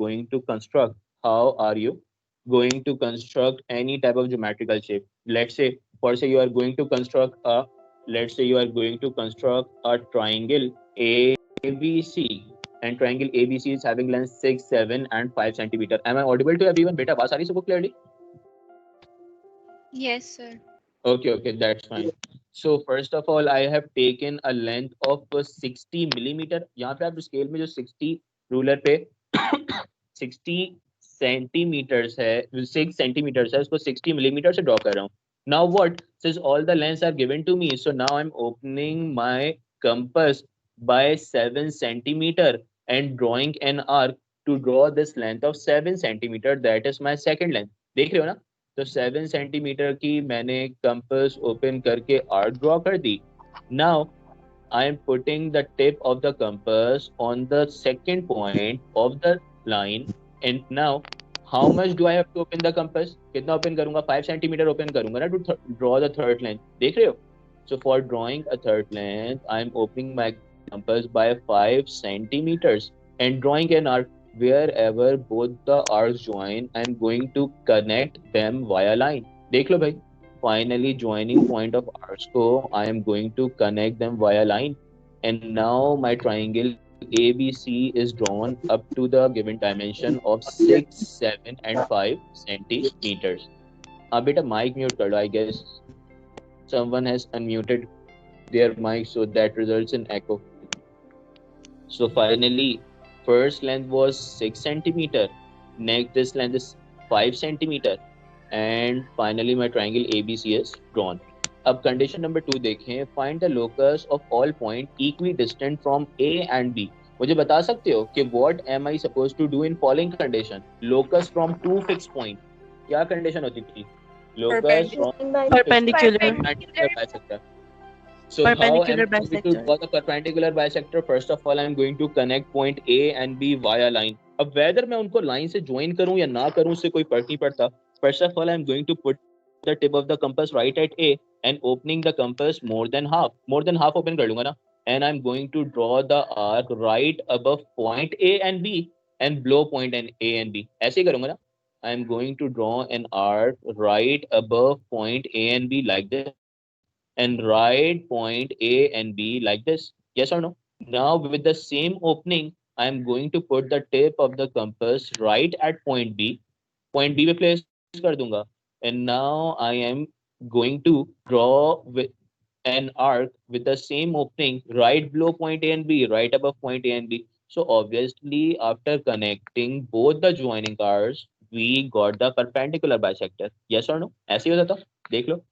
going to construct, how are you going to construct any type of geometrical shape? Let's say, for say you are going to construct a, let's say you are going to construct a triangle ABC, and triangle ABC is having length 6, 7, and 5 centimeter. Am I audible to everyone? Beta, baat aa rahi सबको clearly? Yes, sir. Okay, that's fine. So first of all, I have taken a length of 60 millimeter. यहाँ पे आप scale में जो 60 ruler पे 60 centimetres है, 6 centimetres है, उसको 60 millimeter से ड्रॉ कर रहा हूँ. Now what? Since all the lengths are given to me, so now I'm opening my compass by 7 centimeter and drawing an arc to draw this length of 7 centimeter. That is my second length. देख रहे हो ना? तो 7 centimetre की मैंने compass open करके arc draw कर दी. Now I am putting the tip of the compass on the second point of the line. And now how much do I have to open the compass? कितना open करूंगा? 5 centimetre open करूंगा ना, to draw the third length. देख रहे हो? So for drawing a third length I am opening my compass by 5 centimetres and drawing an arc. Wherever both the arcs join, I'm going to connect them via line. देख लो भाई, finally joining point of arcs को I am going to connect them via line, and now my triangle ABC is drawn up to the given dimension of 6, 7 and 5 centimeters. अब बेटा mic mute कर लो. I guess someone has unmuted their mic, so that results in echo. So finally, first length was 6 centimeter. Next, this length is 5 centimeter. And finally, my triangle ABC is drawn. अब condition number 2 देखें. Find the locus of all point equidistant from A and B. मुझे बता सकते हो कि what am I supposed to do in following condition? Locus from two fixed point. क्या condition होती थी? Locus from Perpendicular. perpendicular bisector. So how am Perpendicular I going to bisector. draw the perpendicular bisector? First of all, I'm going to connect point A and B via line. अब whether मैं उनको line से join करूं या ना करूं उससे कोई फर्क नहीं पड़ता. First of all, I'm going to put the tip of the compass right at A and opening the compass more than half. More than half open कर लूंगा ना. And I'm going to draw the arc right above point A and B and below point A and B. ऐसे ही करूंगा ना. I'm going to draw an arc right above point A and B like this, and write point A and B like this. Yes or no? Now with the same opening, I am going to put the tip of the compass right at point B. Point B पे place कर दूंगा. And now I am going to draw with an arc with the same opening right below point A and B, right above point A and B. So obviously, after connecting both the joining arcs, we got the perpendicular bisector. Yes or no? ऐसे ही होता था. देख लो.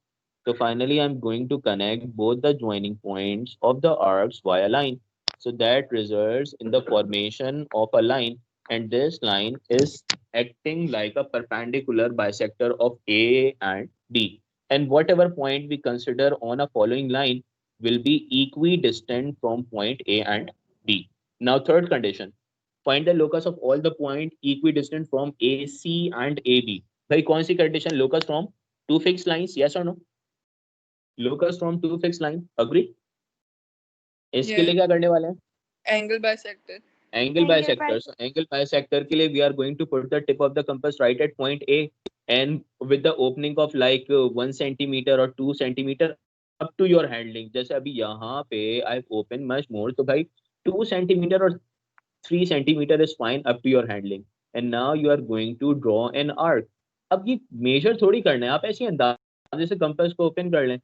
So finally, I'm going to connect both the joining points of the arcs via line. So that results in the formation of a line, and this line is acting like a perpendicular bisector of A and B. And whatever point we consider on a following line will be equidistant from point A and B. Now, third condition. Find the locus of all the point equidistant from AC and AB. भाई कौन सी condition? Locus from two fixed lines, yes or no? Locus from two fixed line. Agree? इसके लिए क्या करने वाले हैं? Angle bisector. Angle bisector. So angle bisector के लिए we are going to put the tip of the compass right at point A, and with the opening of like 1 centimeter or 2 centimeter up to your handling. जैसे अभी यहाँ पे I've opened much more, तो भाई 2 centimeter or 3 centimeter is fine up to your handling. And now you are going to draw an arc. अब ये measure थोड़ी करना है, आप ऐसे अंदाजे से compass को open कर लें.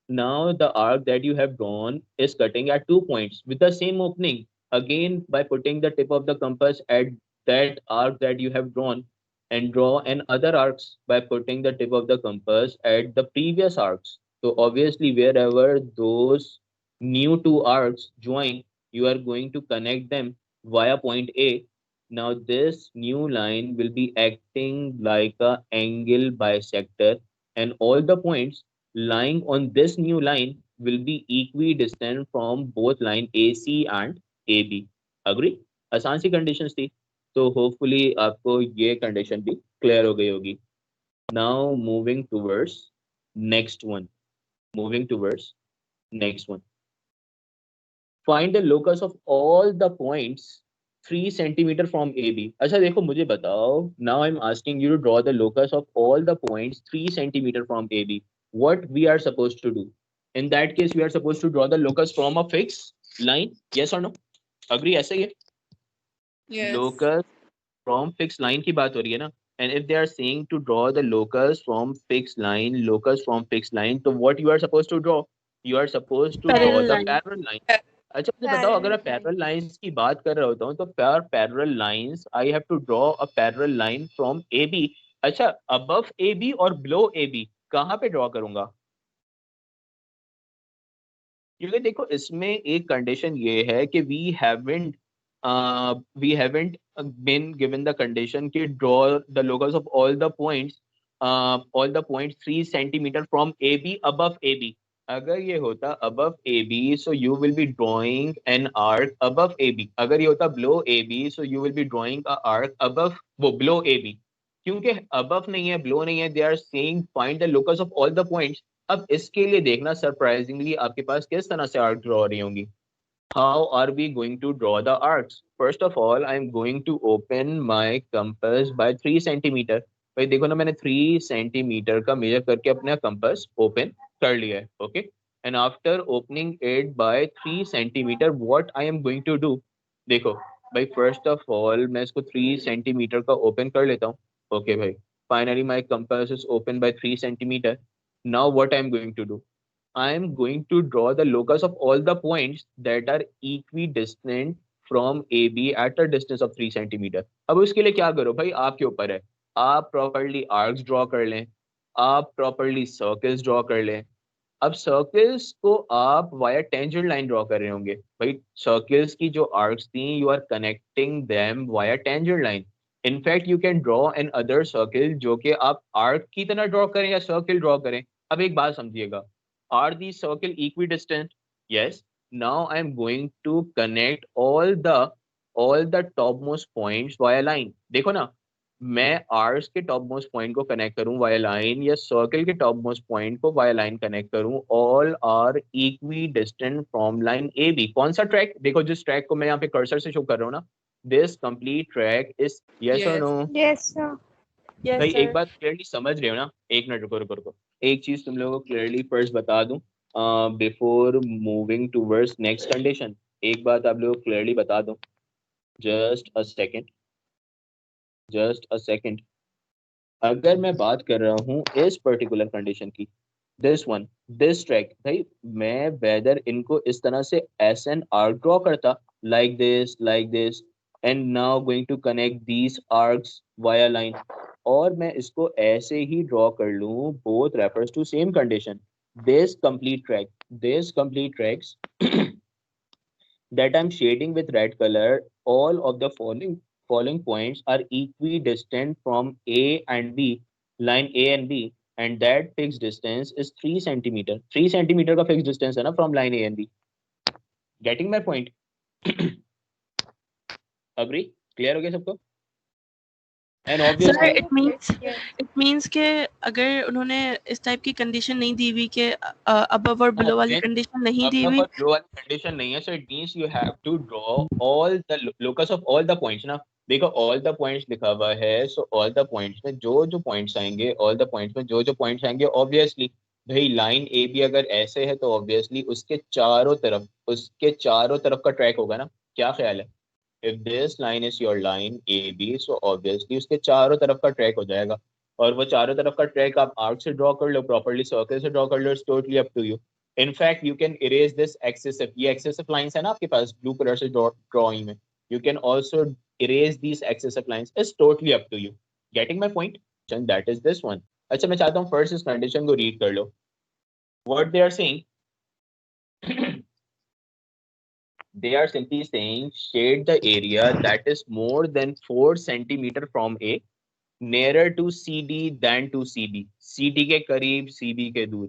Now the arc that you have drawn is cutting at 2 points with the same opening. Again, by putting the tip of the compass at that arc that you have drawn, and draw another arcs by putting the tip of the compass at the previous arcs. So obviously, wherever those new two arcs join, you are going to connect them via point A. Now this new line will be acting like a angle bisector, and all the points lying on this new line will be equidistant from both line AC and AB. Agree? आसान सी conditions थी. तो hopefully आपको ये condition भी clear हो गई होगी. Now moving towards next one. Moving towards next one. Find the locus of all the points 3 centimeter from AB. अच्छा देखो मुझे बताओ, now I'm asking you to draw the locus of all the points 3 centimeter from AB. What we are supposed to do? In that case, we are supposed to draw the locus from a fixed line. Yes or no? Agree? ऐसे ही है. Yes. Locus from fixed line की बात हो रही है ना. And if they are saying to draw the locus from fixed line, तो what you are supposed to draw? You are supposed to draw Parallel the line. parallel line. अच्छा मुझे बताओ, अगर मैं पैरेलल लाइंस की बात कर रहा होता हूँ तो for parallel lines I have to draw a parallel line from A b. अच्छा, अबव ए बी और बिलो ए बी कहाँ पे ड्रॉ करूंगा? क्योंकि देखो इसमें एक कंडीशन ये है कि we haven't been given the condition कि draw the locus of all the points 3 centimetre from A B above A B. अगर ये होता above A B so you will be drawing an arc above A B. अगर ये होता below A B so you will be drawing a arc above वो below ए B. क्योंकि above नहीं है, बिलो नहीं है, they are saying find the locus of all the points. अब इसके लिए देखना सरप्राइजिंगली आपके पास किस तरह से आर्क ड्रॉ हो रही होंगी. How are we going to draw the arcs? First of all I am going to open my compass by 3 centimetre. भाई देखो ना, मैंने 3 सेंटीमीटर का मेजर करके अपना कंपास ओपन कर लिया है. Okay, and after opening it by 3 centimetre what I am going to do? देखो भाई, फर्स्ट ऑफ ऑल मैं इसको 3 सेंटीमीटर का ओपन कर लेता हूँ. ओके भाई, finally my compass is open by 3 centimetre. Now what I'm going to do? I am going to draw the locus of all the points that are equidistant from AB at a distance of 3 centimeter. अब उसके लिए क्या करो भाई, आपके ऊपर है. आप प्रॉपरली आर्क्स ड्रॉ कर लें, आप प्रॉपरली सर्कल्स ड्रॉ कर लें. अब सर्कल्स को आप वाया टेंजेंट लाइन ड्रॉ कर रहे होंगे. भाई सर्कल्स की जो आर्क्स थी, you are connecting them via tangent line. In fact you can draw another circle जो कि आप आर्क की तरह ड्रॉ करें या सर्कल ड्रॉ करें. अब एक बात समझिएगा, are the circle equidistant? Yes. Now I am going to connect all the top most points via line. देखो ना, मैं आर्स के टॉप मोस्ट पॉइंट को कनेक्ट करूं वाया लाइन या सर्कल के टॉप मोस्ट पॉइंट को वाया लाइन कनेक्ट करूं, all are equidistant from line a b. कौन सा ट्रैक? देखो जिस ट्रैक को मैं यहाँ पे कर्सर से शो कर रहा हूँ ना, this complete track is. Yes और Yes. No? Yes, sir. Yes, भाई sir. एक बात क्लियरली समझ रहे हो ना? एक मिनट रुको रुको रुको, एक चीज तुम लोगों को क्लियरली फर्स्ट बता दूं before moving towards next condition. एक बात आप लोगों को क्लियरली बता दूं. Just a second, just a second. अगर मैं बात कर रहा हूँ इस पर्टिकुलर कंडीशन की, दिस ट्रैक, भाई मैं वेदर इनको इस तरह से एस एन आर्क ड्रॉ करता like this and now going to connect these arcs via line, और मैं इसको ऐसे ही ड्रॉ कर लूँ, both refers to same condition. This complete tracks that I'm shading with red color, all of the following points are equidistant from A and B, line A and B, and that fixed distance is 3 centimeter. 3 centimeter का fixed distance है ना from line A and B. Getting my point? Agree? Clear हो गया सबको? And Sir, obviously it means कि अगर उन्होंने इस टाइप की कंडीशन नहीं दी हुई कि above और below वाली कंडीशन नहीं दी हुई, above और below condition नहीं है, so it means you have to draw all the locus of all the points ना. देखो all the points लिखा हुआ है, so all the points में जो जो points आएंगे, all the points में जो जो points आएंगे, obviously भाई लाइन ए बी अगर ऐसे है तो obviously उसके चारों तरफ का ट्रैक होगा ना. क्या ख्याल है? If this line is your line AB, so obviously उसके चारों तरफ का ट्रैक हो जाएगा. और वो चारों तरफ का ट्रैक आप आर्क से ड्रॉ कर लो, प्रॉपर्ली सर्कल से ड्रॉ कर लो, it's totally up to you. In fact you can erase this excessive, ये एक्सेसिव लाइंस है ना आपके पास ब्लू कलर से ड्रॉइंग में, you can also erase these excessive lines. It's totally up to you. Getting my point? That is this one. अच्छा मैं चाहता हूँ फर्स्ट इस कंडीशन को रीड कर लो. What they are saying, they are simply saying shade the area that is more than 4 centimeter from A, nearer to CD than to CB. CD के करीब, CB के दूर.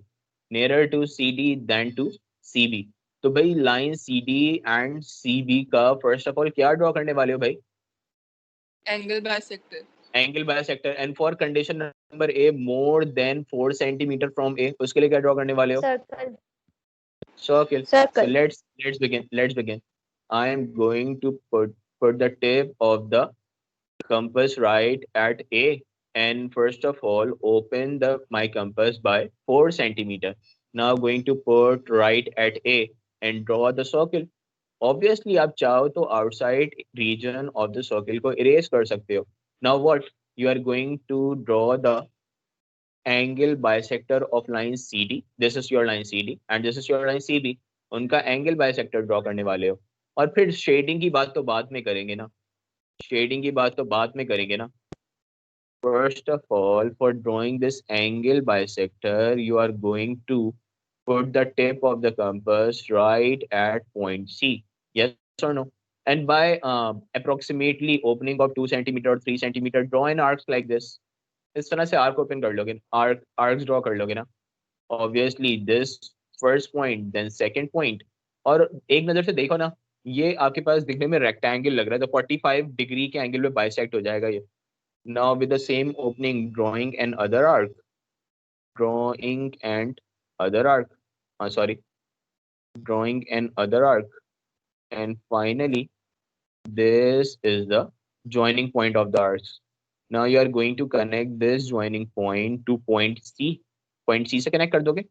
Nearer to CD than to CB. तो भाई line CD and CB का first of all क्या draw करने वाले हो भाई? Angle bisector. Angle bisector. And for condition number A more than 4 centimetre from A, उसके लिए क्या ड्रॉ करने वाले हो? circle. Circle. So Circle. let's begin. I am going to put put the tip of the compass right at A, and first of all open my compass by 4 centimeter. Now going to put right at A and draw the circle. Obviously आप चाहो तो outside region of the circle को erase कर सकते हो. Now what? You are going to draw the angle bisector of line CD. This is your line CD and this is your line CB. उनका angle bisector draw करने वाले हो. और फिर shading की बात तो बाद में करेंगे ना. Shading की बात तो बाद में करेंगे ना. First of all, for drawing this angle bisector, you are going to put the tip of the compass right at point C. Yes or no? And by approximately opening of 2 centimeter or 3 centimeter, draw an arc like this. इस तरह से arc open कर लोगे, arcs draw कर लोगे ना. Obviously, this first point, then second point. और एक नजर से देखो ना, ये आपके पास दिखने में rectangle लग रहा है, तो 45 डिग्री के एंगल में bisect हो जाएगा ये. Now with the same opening, drawing an other arc. Drawing an other arc. And finally, this is the joining point of the arcs. Now you are going to connect this joining point to point C. Point C से connect कर दोगे.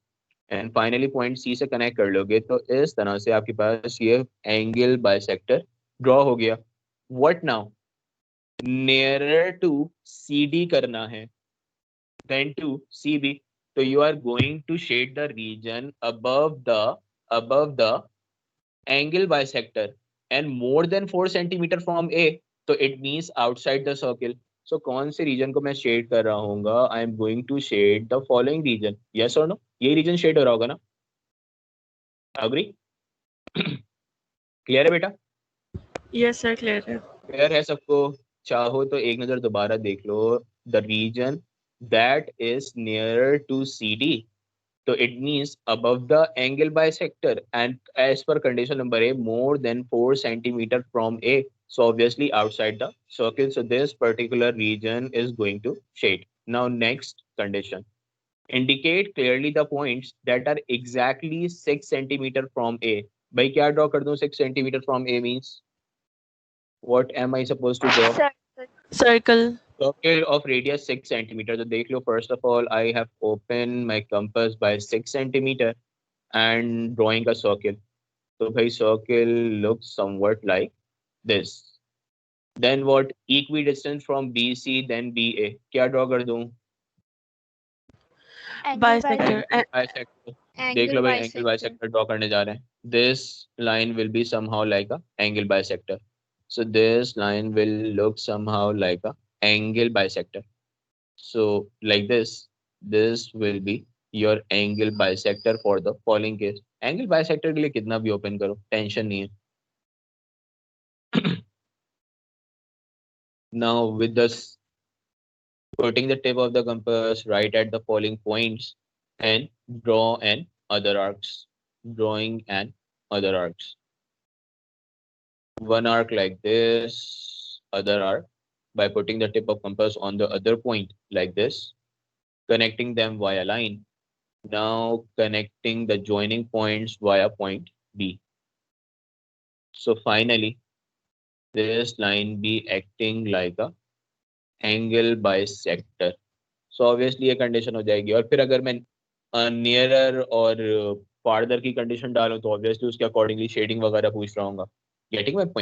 And finally point C से connect कर लोगे. तो इस तरह से आपके पास ये angle bisector draw हो गया. What now? Nearer to CD करना है than to CB. So you are going to shade the region above the angle bisector and more than 4 centimeter from A. So it means outside the circle. So कौन से region को मैं shade कर रहा हूँगा? I am going to shade the following region. Yes or no? ये region shade हो रहा होगा ना? Agree? Clear है बेटा? Yes sir, clear है. Clear है सबको? चाहो तो एक नजर दोबारा देख लो. The region that is nearer to CD, so it means above the angle bisector, and as per condition number A, more than 4 centimeter from A, so obviously outside the circle. So this particular region is going to shade. Now next condition, indicate clearly the points that are exactly 6 centimeter from A. भाई क्या draw कर दूं? 6 centimeter from A means what am I supposed to draw? Circle. Circle of radius 6 centimeter. So देख लो, first of all I have opened my compass by 6 centimeter and drawing a circle. So भाई circle looks somewhat like this. Then what? Equidistant from BC then BA. क्या draw कर दूं? Bisector. Bisector. देख लो भाई angle bisector draw करने जा रहे हैं. This line will be somehow like a angle bisector. So this line will look somehow like a angle bisector. So like this will be your angle bisector for the following case. Angle bisector के लिए कितना भी open करो, tension नहीं है. Now with this, putting the tip of the compass right at the following points and draw an other arcs. Drawing an other arcs. One arc like this, other arc, by putting the tip of compass on the other point like this, connecting them via line. Now connecting the joining points via point B. So finally, this line be acting like a angle bisector. So obviously ये condition हो जाएगी. और फिर अगर मैं nearer और farther की condition डालूं तो obviously उसके accordingly shading वगैरह पूछ रहा हूँगा. Getting my point?